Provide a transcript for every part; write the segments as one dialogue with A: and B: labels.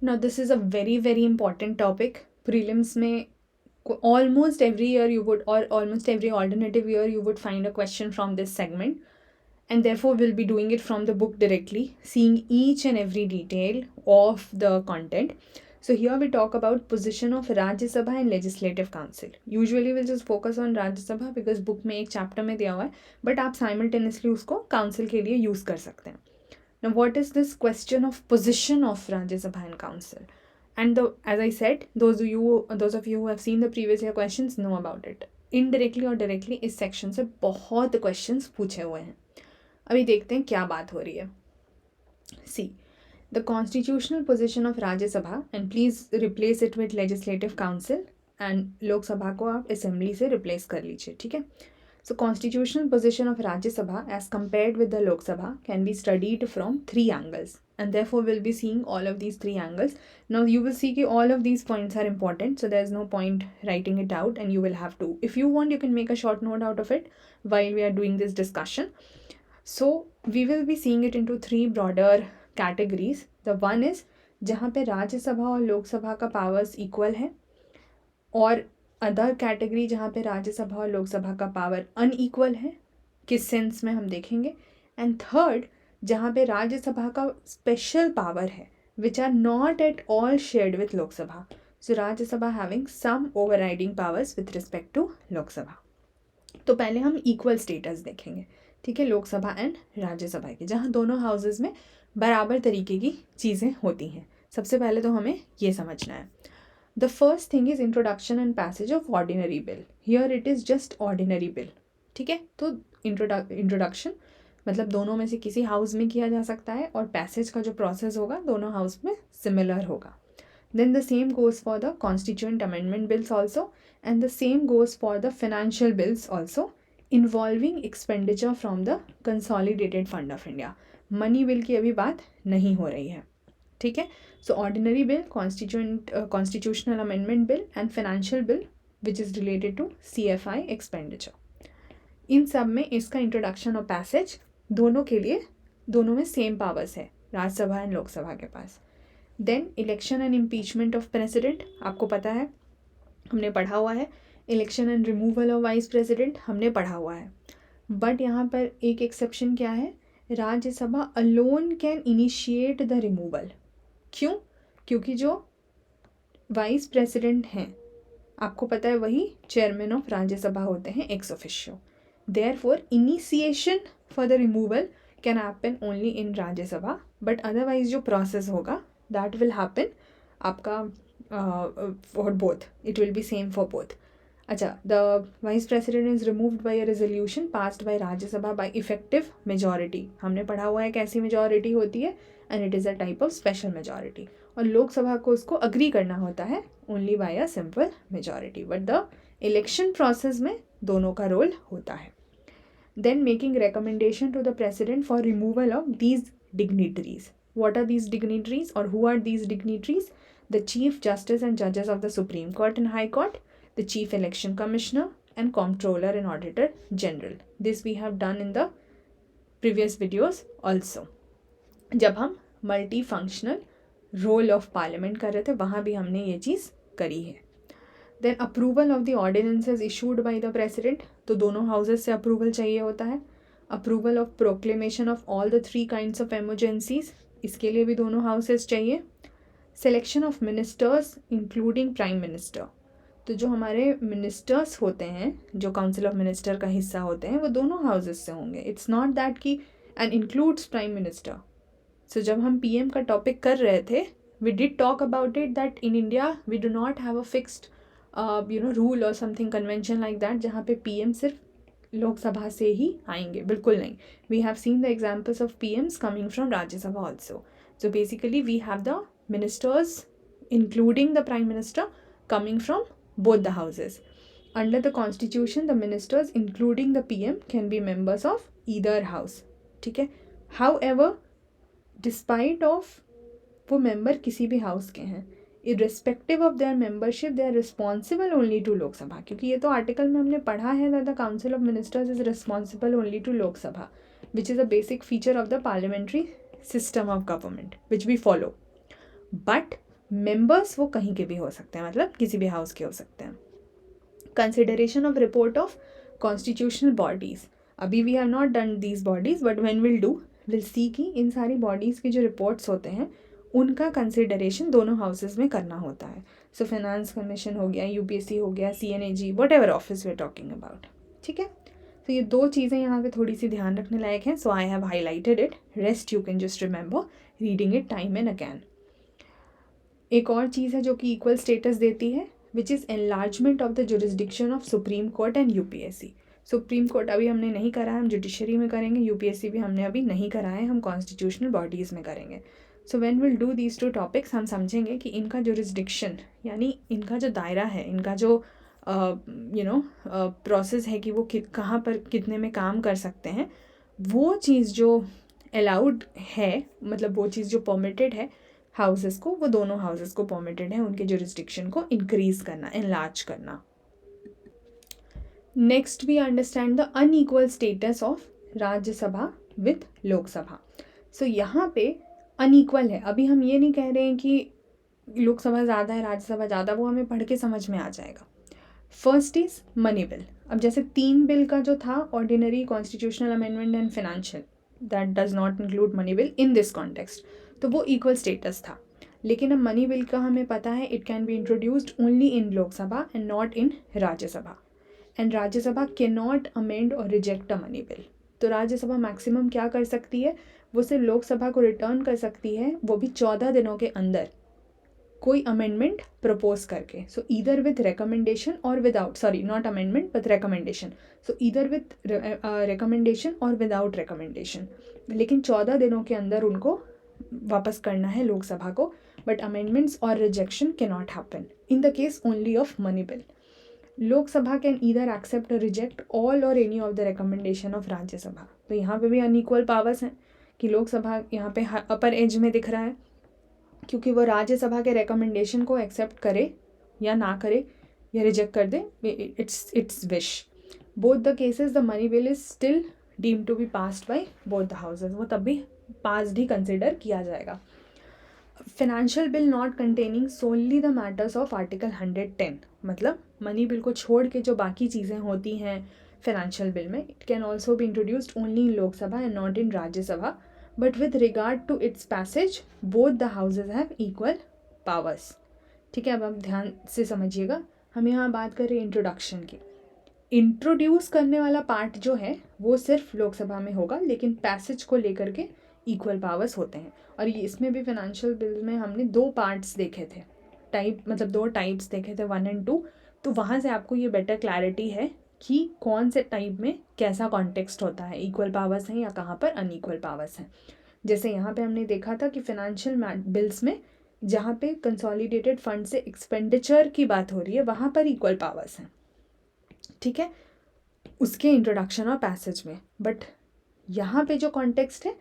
A: Now this is a very very important topic. Prelims में almost every year you would, or almost every alternative year you would find a question from this segment, and therefore we'll be doing it from the book directly, seeing each and every detail of the content. So here we talk about position of Rajya Sabha and Legislative Council. Usually we'll just focus on Rajya Sabha because book में एक chapter में दिया हुआ है, but आप simultaneously उसको council के लिए use कर सकते हैं. Now what is this question of position of Rajya Sabha and Council? And as I said, those of you who have seen the previous year questions know about it. Indirectly और directly इस section से बहुत questions पूछे हुए हैं. अभी देखते हैं क्या बात हो रही है. See, the constitutional position of Rajya Sabha, and please replace it with Legislative Council, and लोक सभा को आप assembly से replace कर लीजिए, ठीक है. So constitutional position of Rajya Sabha as compared with the Lok Sabha can be studied from 3 angles, and therefore we'll be seeing all of these 3 angles. Now you will see that all of these points are important, so there's no point writing it out, and you will have to, if you want, you can make a short note out of it while we are doing this discussion. So we will be seeing it into 3 broader categories. The one is जहाँ पे राज्य सभा और लोक सभा का powers equal है, और अदर कैटेगरी जहाँ पे राज्यसभा और लोकसभा का पावर अनइक्वल है, किस सेंस में हम देखेंगे. एंड थर्ड, जहाँ पे राज्यसभा का स्पेशल पावर है which are not at all shared with Lok Sabha. So Rajya Sabha having some overriding powers with respect to Lok Sabha. तो पहले हम इक्वल स्टेटस देखेंगे, ठीक है, लोकसभा एंड राज्यसभा के, जहाँ दोनों हाउसेज में बराबर तरीके की चीज़ें होती हैं. सबसे पहले तो हमें ये समझना है. The first thing is introduction and passage of ordinary bill. Here it is just ordinary bill. ठीक है, तो introduction मतलब दोनों में से किसी हाउस में किया जा सकता है, और पैसेज का जो प्रोसेस होगा दोनों हाउस में सिमिलर होगा. Then the same goes for the constituent amendment bills also, and the same goes for the financial bills also involving expenditure from the consolidated fund of India. Money bill की अभी बात नहीं हो रही है, ठीक है. So ordinary bill, constitutional amendment bill and financial bill which is related to CFI expenditure. इन सब में इसका इंट्रोडक्शन और पैसेज दोनों के लिए, दोनों में सेम पावर्स है राज्यसभा एंड लोकसभा के पास. Then election and impeachment of president, आपको पता है, हमने पढ़ा हुआ है. Election and removal of vice president हमने पढ़ा हुआ है. बट यहाँ पर एक एक्सेप्शन क्या है, Rajya Sabha alone can initiate the removal. क्यों? क्योंकि जो वाइस प्रेसिडेंट हैं, आपको पता है, वही चेयरमैन ऑफ राज्यसभा होते हैं ex officio. Therefore initiation for the removal can happen only in Rajya Sabha, but otherwise जो प्रोसेस होगा दैट विल हैपन आपका for both, it will be same for both. अच्छा, the vice president is removed by a resolution passed by Rajya Sabha by effective majority. हमने पढ़ा हुआ है कैसी majority होती है, and it is a type of special majority. और लोकसभा को उसको अग्री करना होता है only by a simple majority. But the election process में दोनों का रोल होता है. Then making recommendation to the president for removal of these dignitaries. What are these dignitaries और who are these dignitaries? The chief justice and जजेस of the supreme court and high court, the Chief Election Commissioner and Comptroller and Auditor General. This we have done in the previous videos also. जब हम multi functional role of parliament कर रहे थे वहाँ भी हमने ये चीज़ करी है. Then approval of the ordinances issued by the president, तो दोनों हाउसेस से अप्रूवल चाहिए होता है. Approval of proclamation of all the 3 kinds of emergencies, इसके लिए भी दोनों हाउसेस चाहिए. Selection of ministers including prime minister, तो जो हमारे मिनिस्टर्स होते हैं, जो काउंसिल ऑफ मिनिस्टर का हिस्सा होते हैं, वो दोनों हाउसेस से होंगे. इट्स नॉट दैट कि and includes prime minister. So जब हम PM का टॉपिक कर रहे थे, we did talk about it that in India we do not have a fixed rule or something convention like that जहाँ पे PM सिर्फ लोकसभा से ही आएंगे. बिल्कुल नहीं. We have seen the examples of PMs coming from Rajya Sabha also. So basically we have the ministers including the prime minister coming from both the houses. Under the constitution, the ministers including the PM can be members of either house. ठीक है. However, despite of वो member किसी भी house के हैं, irrespective of their membership, they are responsible only to Lok Sabha. क्योंकि ये तो article में हमने पढ़ा है that the council of ministers is responsible only to Lok Sabha, which is a basic feature of the parliamentary system of government which we follow. But members वो कहीं के भी हो सकते हैं, मतलब किसी भी हाउस के हो सकते हैं. Consideration of report of constitutional bodies. अभी we have not done these bodies, but when will see कि इन सारी बॉडीज़ के जो रिपोर्ट्स होते हैं उनका कंसिडरेशन दोनों हाउसेज में करना होता है. सो फाइनेंस कमीशन हो गया, यूपीएससी हो गया, CNAG, whatever office we are talking about. ठीक है, तो ये दो चीज़ें यहाँ पे थोड़ी सी ध्यान रखने लायक हैं. So I have highlighted it. Rest you can just remember reading it time and again. एक और चीज़ है जो कि इक्वल स्टेटस देती है, which is enlargement of the jurisdiction of supreme court and UPSC. Supreme court अभी हमने नहीं करा है, हम जुडिशरी में करेंगे. यूपीएससी भी हमने अभी नहीं करा है, हम कॉन्स्टिट्यूशनल बॉडीज़ में करेंगे. So when will do these two topics, हम समझेंगे कि इनका जुरिस्डिक्शन यानी इनका जो दायरा है, इनका जो प्रोसेस है कि वो कहाँ पर कितने में काम कर सकते हैं, वो चीज़ जो अलाउड है, मतलब वो चीज़ जो परमिटेड है हाउसेस को, वो दोनों हाउसेस को परमिटेड है उनके जुरिस्डिक्शन को इंक्रीज करना, एनलार्ज करना. Next we understand the unequal status of Rajya Sabha with Lok Sabha. So यहाँ पे अनइक्वल है. अभी हम ये नहीं कह रहे हैं कि लोकसभा ज़्यादा है राज्यसभा ज़्यादा, वो हमें पढ़ के समझ में आ जाएगा. First is money bill. अब जैसे 3 बिल का जो था, ordinary, constitutional amendment and financial, that does not include money bill in this context, तो वो इक्वल स्टेटस था. लेकिन अब मनी बिल का हमें पता है it can be introduced only in Lok Sabha and not in Rajya Sabha. And Rajya Sabha can not amend और रिजेक्ट अ मनी बिल. तो राज्यसभा मैक्सिमम क्या कर सकती है, वो सिर्फ लोकसभा को रिटर्न कर सकती है, वो भी 14 दिनों के अंदर, कोई अमेंडमेंट प्रपोज करके. सो ईदर विथ रिकमेंडेशन और without, sorry not amendment but recommendation. So either with recommendation और विदाउट रिकमेंडेशन. लेकिन 14 दिनों के अंदर उनको वापस करना है लोकसभा को. But amendments or rejection can not happen in the case only of money bill. Lok Sabha can either accept or reject all or any of the recommendation of Rajya Sabha. तो यहाँ पे भी अनइक्वल पावर्स हैं कि लोकसभा यहाँ पे अपर एज में दिख रहा है क्योंकि वो राज्यसभा के रिकमेंडेशन को एक्सेप्ट करे या ना करे या रिजेक्ट कर दे, it's wish. Both the cases the money bill is still deemed to be passed by both the houses. वो तब भी पास्ड ही कंसिडर किया जाएगा. Financial bill not containing solely the matters of article 110, मतलब मनी बिल को छोड़ के जो बाकी चीज़ें होती हैं फाइनेंशियल बिल में, it can also be introduced only in Lok Sabha and not in Rajya Sabha. But with regard to its passage both the houses have equal powers. ठीक है, अब आप ध्यान से समझिएगा. हम यहाँ बात कर रहे हैं इंट्रोडक्शन की. इंट्रोड्यूस करने वाला पार्ट जो है वो सिर्फ लोकसभा में होगा, लेकिन पैसेज को लेकर के इक्वल पावर्स होते हैं. और ये इसमें भी फाइनेंशियल बिल में हमने 2 पार्ट्स देखे थे, टाइप मतलब 2 टाइप्स देखे थे, 1 और 2. तो वहाँ से आपको ये बेटर क्लैरिटी है कि कौन से टाइप में कैसा कॉन्टेक्स्ट होता है, इक्वल पावर्स हैं या कहाँ पर अनइक्वल पावर्स हैं. जैसे यहाँ पे हमने देखा था कि फाइनेंशियल बिल्स में जहाँ पे कंसोलिडेटेड फंड से एक्सपेंडिचर की बात हो रही है वहाँ पर इक्वल पावर्स हैं. ठीक है, उसके इंट्रोडक्शन और पैसेज में. बट यहाँ पे जो कॉन्टेक्स्ट है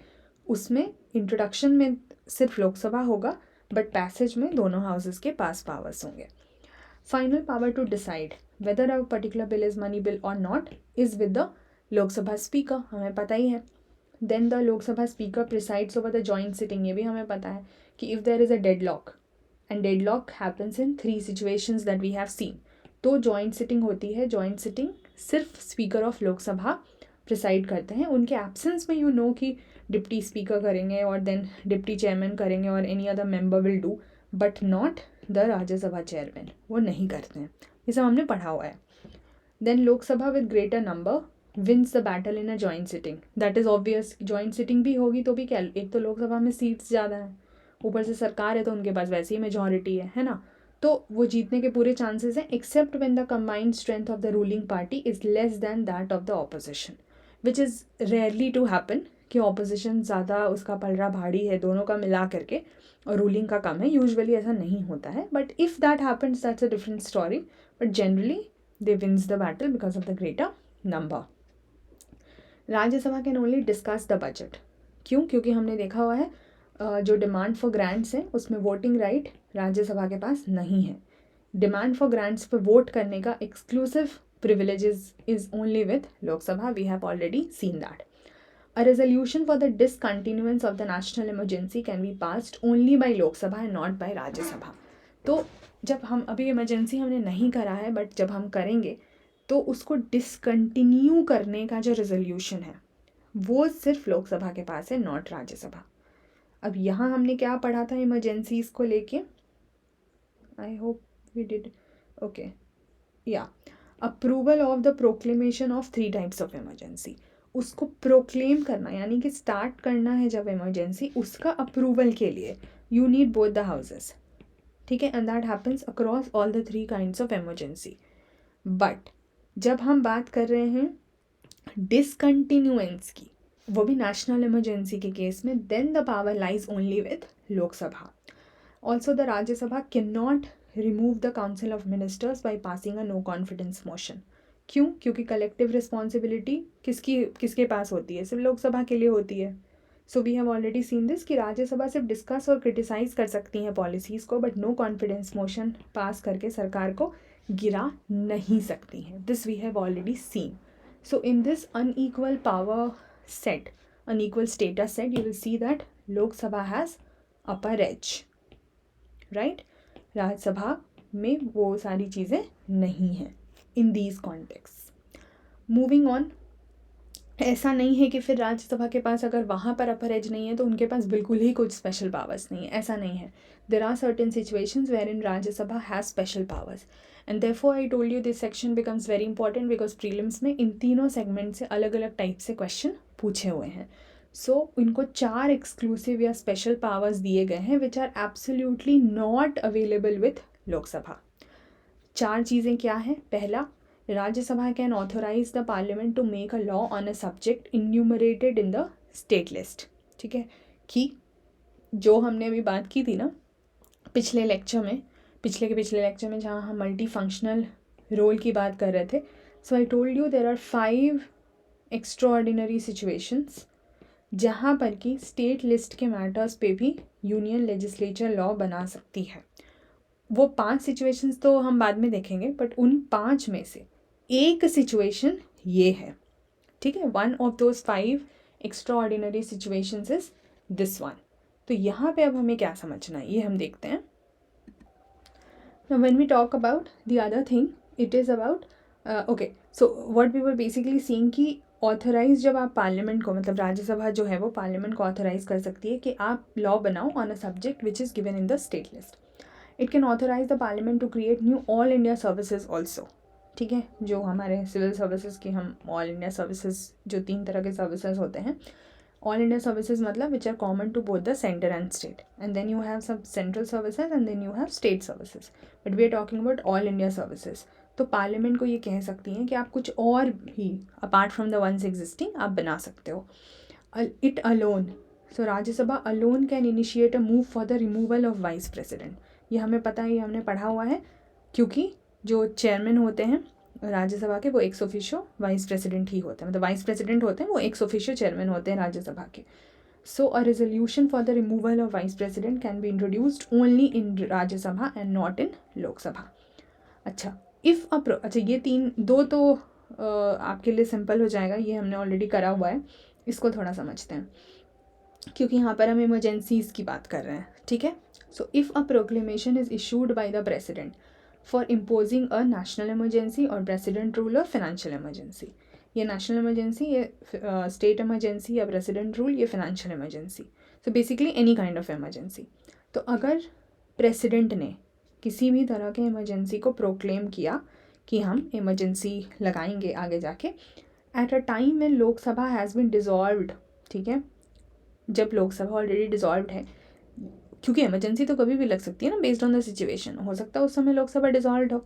A: उसमें इंट्रोडक्शन में सिर्फ लोकसभा होगा, बट पैसेज में दोनों हाउसेस के पास पावर्स होंगे. Final power to decide whether a particular bill is money bill और not is with the Lok Sabha speaker, हमें पता ही है. Then the Lok Sabha speaker presides over the joint sitting, ये भी हमें पता है कि if there is a deadlock, and deadlock happens in 3 situations that we have seen. तो जॉइंट सिटिंग होती है. जॉइंट सिटिंग सिर्फ स्पीकर ऑफ लोकसभा प्रिसाइड करते हैं. उनके एब्सेंस में नो कि डिप्टी स्पीकर करेंगे और देन डिप्टी चेयरमैन करेंगे और any other member will do, but not the Rajya Sabha chairman, वो नहीं करते हैं. ये सब हमने पढ़ा हुआ है. Then Lok Sabha with greater number wins the battle in a joint sitting. That is obvious. Joint sitting भी होगी तो भी क्या, एक तो लोकसभा में सीट्स ज़्यादा हैं, ऊपर से सरकार है तो उनके पास वैसे ही मेजॉरिटी है ना, तो वो जीतने के पूरे चांसेस हैं, except when the combined strength of the ruling party is less than that of the opposition, which is rarely to happen कि ऑपोजिशन ज़्यादा उसका पलड़ा भारी है दोनों का मिला करके और रूलिंग का कम है. यूजुअली ऐसा नहीं होता है, but if that happens that's a different story. But generally they wins the battle because of the greater number. Rajya Sabha can only discuss the budget. क्यों? क्योंकि हमने देखा हुआ है जो डिमांड फॉर ग्रांट्स हैं उसमें वोटिंग राइट राज्यसभा के पास नहीं है. डिमांड फॉर ग्रांट्स पर वोट करने का exclusive privileges is only with Lok Sabha. We have already seen that. A resolution for the discontinuance of the national emergency can be passed only by Lok Sabha and not by Rajya Sabha. तो जब हम अभी emergency हमने नहीं करा है, but जब हम करेंगे तो उसको डिसकंटिन्यू करने का जो रेजोल्यूशन है वो सिर्फ लोकसभा के पास है, नॉट राज्यसभा। अब यहाँ हमने क्या पढ़ा था इमरजेंसीज को लेके, I hope we did, okay या approval of the proclamation of 3 types of emergency. उसको प्रोक्लेम करना यानी कि स्टार्ट करना है जब इमरजेंसी, उसका अप्रूवल के लिए you need both the houses, ठीक है, and that happens across all the 3 kinds of emergency. But जब हम बात कर रहे हैं डिसकंटिन्यूएंस की, वो भी नेशनल इमरजेंसी के केस में, then the power lies only with Lok Sabha. Also the Rajya Sabha can not remove the council of ministers by passing a no confidence motion. क्यों? क्योंकि कलेक्टिव रिस्पॉन्सिबिलिटी किसके पास होती है? सिर्फ लोकसभा के लिए होती है। So we have already seen this कि राज्यसभा सिर्फ डिस्कस और क्रिटिसाइज कर सकती हैं पॉलिसीज़ को, but no confidence motion pass करके सरकार को गिरा नहीं सकती हैं। This we have already seen. So in this unequal power set, unequal status set, you will see that Lok Sabha has upper edge, right? Rajya Sabha में वो सारी चीज़ें नहीं हैं in these contexts. Moving on, ऐसा नहीं है कि फिर राज्यसभा के पास अगर वहाँ पर अपर एज नहीं है तो उनके पास बिल्कुल ही कुछ स्पेशल पावर्स नहीं है, ऐसा नहीं है. There are certain situations wherein Rajya Sabha has special powers, and therefore I told you this section becomes very important because prelims में इन तीनों सेगमेंट से अलग अलग टाइप से क्वेश्चन पूछे हुए हैं. सो इनको 4 एक्सक्लूसिव या स्पेशल पावर्स दिए गए हैं which are absolutely not available with Lok Sabha. 4 चीज़ें क्या हैं? पहला, Rajya Sabha can authorise the parliament to make a law on a subject enumerated in the state list. ठीक है, कि जो हमने अभी बात की थी ना पिछले लेक्चर में, पिछले लेक्चर में जहाँ हम मल्टी फंक्शनल रोल की बात कर रहे थे. So I told you there are 5 extraordinary situations जहाँ पर कि स्टेट लिस्ट के मैटर्स पे भी यूनियन लेजिस्लेचर लॉ बना सकती है. वो 5 सिचुएशंस तो हम बाद में देखेंगे, बट उन 5 में से एक सिचुएशन ये है. ठीक है, 1 of those 5 extraordinary situations is this one. तो यहाँ पे अब हमें क्या समझना है ये हम देखते हैं. Now when we talk about the other thing, it is about okay, so what we were basically seeing कि ऑथराइज जब आप पार्लियामेंट को, मतलब राज्यसभा जो है वो पार्लियामेंट को ऑथराइज कर सकती है कि आप लॉ बनाओ on a subject which is given in the state list. It can authorise the parliament to create new all India services also. ठीक है, जो हमारे सिविल सर्विसेज की हम ऑल इंडिया सर्विसेज, जो 3 तरह के सर्विसेज होते हैं, ऑल इंडिया सर्विसेज मतलब which are common to both the centre and state, and then you have sub central services and then you have state services, but we are talking about all India services. तो parliament को ये कह सकती हैं कि आप कुछ और भी apart from the ones existing आप बना सकते हो. It alone, so Rajya Sabha alone can initiate a move for the removal of vice president. ये हमें पता है, ये हमने पढ़ा हुआ है, क्योंकि जो चेयरमैन होते हैं राज्यसभा के वो एक्स ऑफिशियो वाइस प्रेसिडेंट ही होते हैं, मतलब वाइस प्रेसिडेंट होते हैं वो एक्स ऑफिशियो चेयरमैन होते हैं राज्यसभा के. So a resolution for the removal of vice president can be introduced only in Rajya Sabha and not in Lok Sabha. अच्छा, अच्छा ये 2 तो आपके लिए सिंपल हो जाएगा, ये हमने ऑलरेडी करा हुआ है. इसको थोड़ा समझते हैं क्योंकि यहाँ पर हम इमरजेंसीज़ की बात कर रहे हैं. ठीक है, so if a proclamation is issued by the president for imposing a national emergency और प्रेसिडेंट रूल और फाइनेंशियल इमरजेंसी. ये नेशनल इमरजेंसी, ये स्टेट इमरजेंसी या प्रेसिडेंट रूल, ये financial emergency. So basically any kind of emergency. तो अगर president ने किसी भी तरह के इमरजेंसी को प्रोक्लेम किया कि हम इमरजेंसी लगाएंगे आगे जाके, at a time when Lok Sabha has been dissolved. ठीक है, जब लोकसभा ऑलरेडी डिज़ोल्व्ड है, क्योंकि इमरजेंसी तो कभी भी लग सकती है ना, बेस्ड ऑन द सिचुएशन. हो सकता है उस समय लोकसभा डिज़ोल्व्ड हो,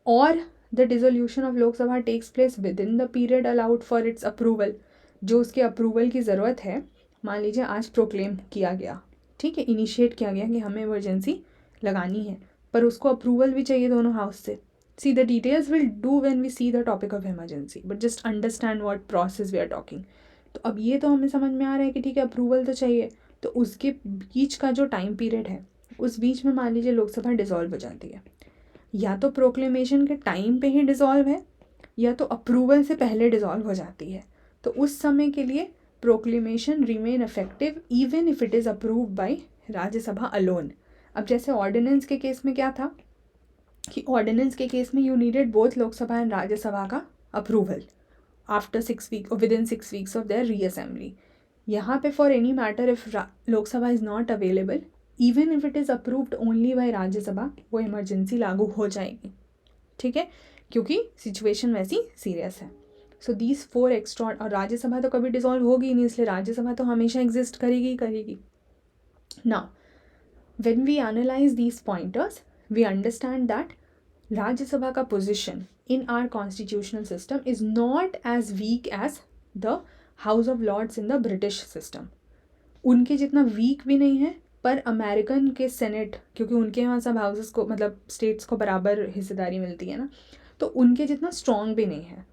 A: और the dissolution of Lok Sabha takes place within the period allowed for its approval. जो उसके अप्रूवल की ज़रूरत है, मान लीजिए आज प्रोक्लेम किया गया, ठीक है, इनिशिएट किया गया कि हमें इमरजेंसी लगानी है, पर उसको अप्रूवल भी चाहिए दोनों हाउस से. See the details will do when we see the topic of emergency, but just understand what process we are talking. तो अब ये तो हमें समझ में आ रहा है कि ठीक है अप्रूवल तो चाहिए, तो उसके बीच का जो टाइम पीरियड है, उस बीच में मान लीजिए लोकसभा डिसॉल्व हो जाती है. या तो प्रोक्लेमेशन के टाइम पे ही डिसॉल्व है, या तो अप्रूवल से पहले डिसॉल्व हो जाती है. तो उस समय के लिए proclamation remain effective even if it is approved by Rajya Sabha alone. अब जैसे ऑर्डिनेंस के केस में क्या था कि ऑर्डिनेंस के केस में you needed both Lok Sabha and Rajya Sabha का approval after 6 week within 6 weeks of their reassembly. यहाँ पे for any matter if Lok Sabha is not available, even if it is approved only by Rajya Sabha, वो इमरजेंसी लागू हो जाएगी. ठीक है, क्योंकि सिचुएशन वैसी सीरियस है. सो दीज 4 एक्स्ट्रा, और राज्यसभा तो कभी डिसॉल्व होगी नहीं, इसलिए राज्यसभा तो हमेशा एग्जिस्ट करेगी ही करेगी. Now when we analyse these pointers we understand that Rajya Sabha का position in our constitutional system is not as weak as the House of Lords in the British system. उनके जितना वीक भी नहीं है, पर अमेरिकन के सेनेट, क्योंकि उनके यहाँ सब हाउसेस को मतलब स्टेट्स को बराबर हिस्सेदारी मिलती है ना, तो उनके जितना स्ट्रॉन्ग भी नहीं है.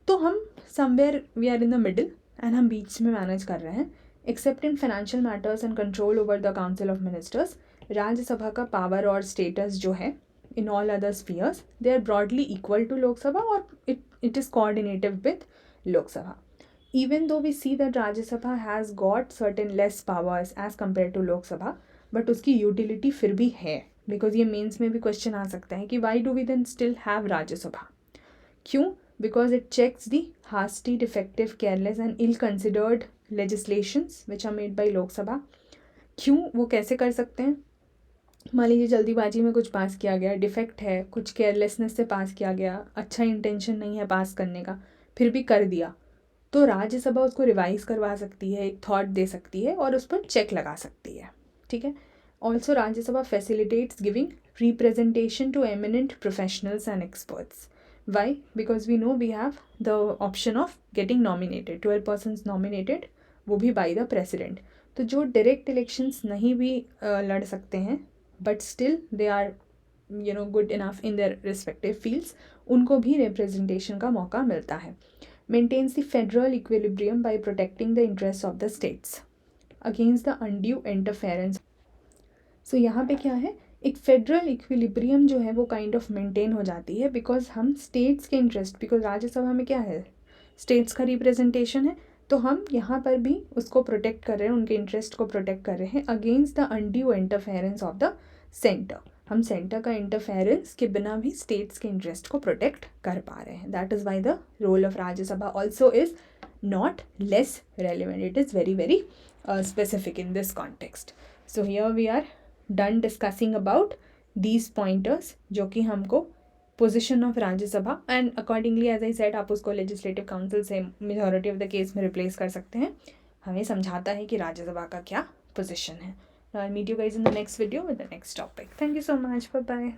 A: तो हम somewhere we are in the middle and हम बीच में मैनेज कर रहे हैं. Except in financial matters and control over the council of ministers, Rajya Sabha का पावर और स्टेटस जो है in all other spheres, they are broadly equal to Lok Sabha, or it is coordinative with Lok Sabha. Even though we see that Rajya Sabha has got certain less powers as compared to Lok Sabha, but उसकी utility फिर भी है, because ये mains में भी question आ सकता है कि why do we then still have Rajya Sabha? क्यों? Because it checks the hasty, defective, careless and ill-considered legislations which are made by Lok Sabha. क्यों? वो कैसे कर सकते हैं? मान लीजिए जल्दीबाजी में कुछ पास किया गया, डिफेक्ट है, कुछ केयरलेसनेस से पास किया गया, अच्छा इंटेंशन नहीं है पास करने का, फिर भी कर दिया, तो राज्यसभा उसको रिवाइज करवा सकती है, एक थॉट दे सकती है और उस पर चेक लगा सकती है. ठीक है. Also Rajya Sabha facilitates giving representation to eminent professionals and experts. Why? Because we know we have the option of getting nominated, 12 persons nominated, वो भी बाय द प्रेसिडेंट. तो जो डायरेक्ट इलेक्शंस नहीं भी लड़ सकते हैं but still they are good enough in their respective fields, उनको भी representation का मौका मिलता है. Maintains the federal equilibrium by protecting the interests of the states against the undue interference. So यहाँ पे क्या है, एक फेडरल इक्विलिब्रियम जो है वो काइंड ऑफ मेंटेन हो जाती है, बिकॉज हम स्टेट्स के इंटरेस्ट, बिकॉज राज्यसभा में क्या है, स्टेट्स का रिप्रेजेंटेशन है, तो हम यहाँ पर भी उसको प्रोटेक्ट कर रहे हैं, उनके इंटरेस्ट को प्रोटेक्ट कर रहे हैं against the undue interference of the centre. हम सेंटर का इंटरफेरेंस के बिना भी स्टेट्स के इंटरेस्ट को प्रोटेक्ट कर पा रहे हैं. That is why the role of Rajya Sabha also is not less relevant, it is very very specific in this context. So here we are done discussing about these pointers जो कि हमको position of Rajya Sabha and accordingly as I said आप उसको legislative council से majority of the case में replace कर सकते हैं, हमें समझाता है कि राज्यसभा का क्या पोजिशन है. I'll meet you guys in the next video with the next topic. Thank you so much. Bye bye.